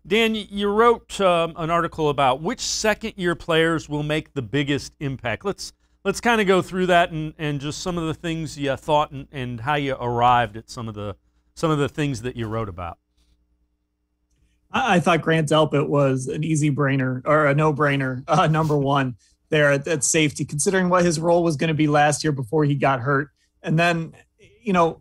Dan, you wrote an article about which second-year players will make the biggest impact. Let's kind of go through that and just some of the things you thought and how you arrived at some of the things that you wrote about. I thought Grant Delpit was an easy brainer or a no-brainer, number one there at safety, considering what his role was going to be last year before he got hurt. And then,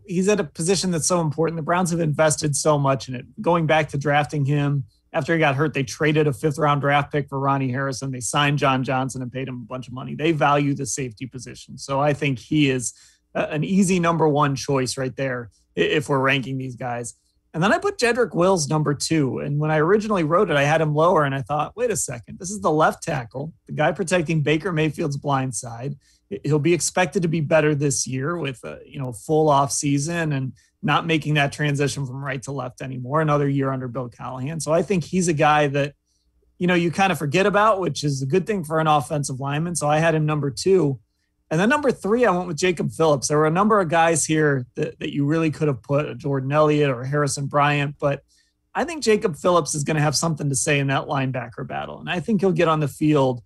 he's at a position that's so important. The Browns have invested so much in it. Going back to drafting him after he got hurt, they traded a 5th-round draft pick for Ronnie Harrison. They signed John Johnson and paid him a bunch of money. They value the safety position. So I think he is an easy number one choice right there if we're ranking these guys. And then I put Jedrick Wills number 2. And when I originally wrote it, I had him lower. And I thought, wait a second, this is the left tackle, the guy protecting Baker Mayfield's blind side. He'll be expected to be better this year with a full off season and not making that transition from right to left anymore. Another year under Bill Callahan. So I think he's a guy that, you kind of forget about, which is a good thing for an offensive lineman. So I had him number 2. And then number 3, I went with Jacob Phillips. There were a number of guys here that you really could have put, a Jordan Elliott or Harrison Bryant, but I think Jacob Phillips is going to have something to say in that linebacker battle. And I think he'll get on the field,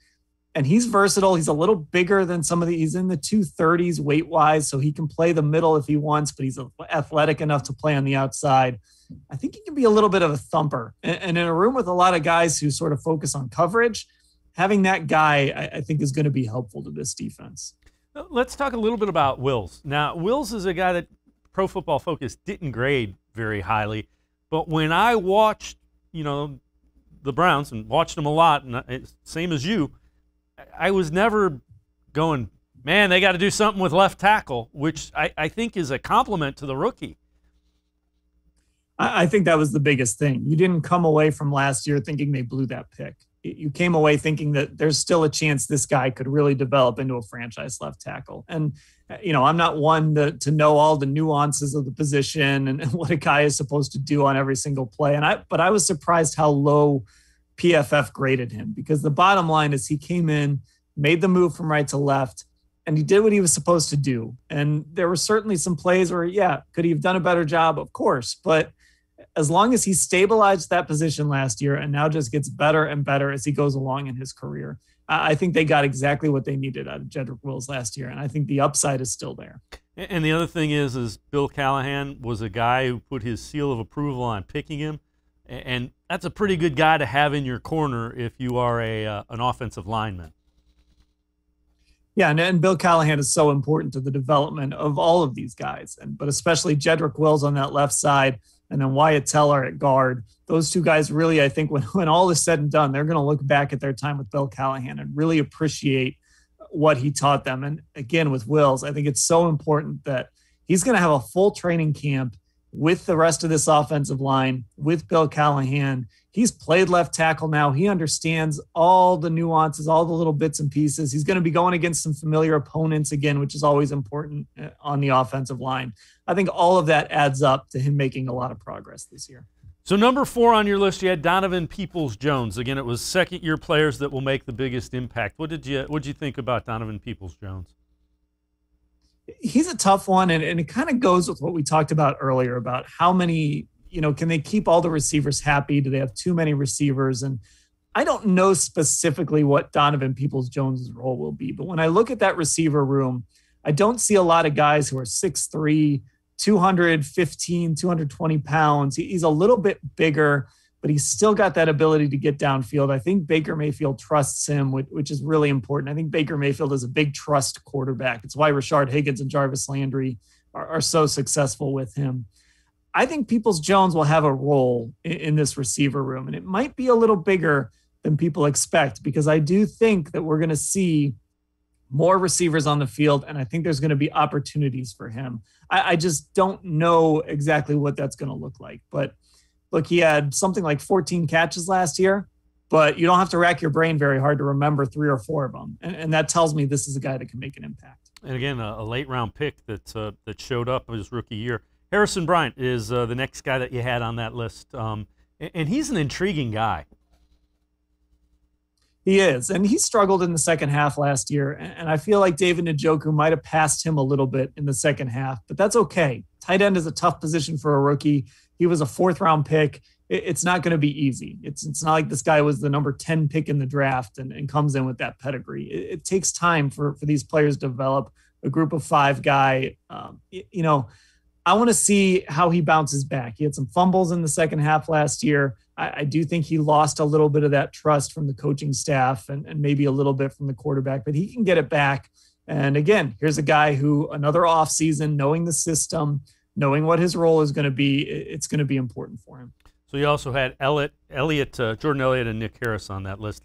and he's versatile. He's a little bigger than he's in the 230s weight wise, so he can play the middle if he wants, but he's athletic enough to play on the outside. I think he can be a little bit of a thumper. And in a room with a lot of guys who sort of focus on coverage, having that guy, I think, is going to be helpful to this defense. Let's talk a little bit about Wills. Now, Wills is a guy that Pro Football Focus didn't grade very highly, but when I watched, the Browns and watched them a lot, and same as you, I was never going, man, they got to do something with left tackle, which I think is a compliment to the rookie. I think that was the biggest thing. You didn't come away from last year thinking they blew that pick. You came away thinking that there's still a chance this guy could really develop into a franchise left tackle. And, I'm not one to know all the nuances of the position and what a guy is supposed to do on every single play. But I was surprised how low PFF graded him, because the bottom line is he came in, made the move from right to left, and he did what he was supposed to do. And there were certainly some plays where, could he have done a better job? Of course. But as long as he stabilized that position last year and now just gets better and better as he goes along in his career, I think they got exactly what they needed out of Jedrick Wills last year. And I think the upside is still there. And the other thing is Bill Callahan was a guy who put his seal of approval on picking him. And that's a pretty good guy to have in your corner if you are an offensive lineman. Yeah, and Bill Callahan is so important to the development of all of these guys, but especially Jedrick Wills on that left side, and then Wyatt Teller at guard. Those two guys really, I think, when all is said and done, they're going to look back at their time with Bill Callahan and really appreciate what he taught them. And again, with Wills, I think it's so important that he's going to have a full training camp with the rest of this offensive line, with Bill Callahan. He's played left tackle now. He understands all the nuances, all the little bits and pieces. He's going to be going against some familiar opponents again, which is always important on the offensive line. I think all of that adds up to him making a lot of progress this year. So number 4 on your list, you had Donovan Peoples-Jones. Again, it was second-year players that will make the biggest impact. What did you think about Donovan Peoples-Jones? He's a tough one, and it kind of goes with what we talked about earlier about how many, can they keep all the receivers happy? Do they have too many receivers? And I don't know specifically what Donovan Peoples-Jones' role will be, but when I look at that receiver room, I don't see a lot of guys who are 6'3", 215, 220 pounds. He's a little bit bigger, but he's still got that ability to get downfield. I think Baker Mayfield trusts him, which is really important. I think Baker Mayfield is a big trust quarterback. It's why Rashard Higgins and Jarvis Landry are so successful with him. I think Peoples-Jones will have a role in this receiver room, and it might be a little bigger than people expect, because I do think that we're going to see more receivers on the field, and I think there's going to be opportunities for him. I just don't know exactly what that's going to look like. But look, he had something like 14 catches last year, but you don't have to rack your brain very hard to remember 3 or 4 of them. And that tells me this is a guy that can make an impact. And again, a late-round pick that showed up in his rookie year. Harrison Bryant is the next guy that you had on that list. And he's an intriguing guy. He is, and he struggled in the second half last year, and I feel like David Njoku might have passed him a little bit in the second half, but that's okay. Tight end is a tough position for a rookie. He was a 4th-round pick. it's not going to be easy. It's not like this guy was the number 10 pick in the draft and comes in with that pedigree. It takes time for these players to develop. A group of 5 guy. I want to see how he bounces back. He had some fumbles in the second half last year. I do think he lost a little bit of that trust from the coaching staff and maybe a little bit from the quarterback, but he can get it back. And again, here's a guy who another offseason, knowing the system, knowing what his role is going to be, it's going to be important for him. So you also had Jordan Elliott and Nick Harris on that list.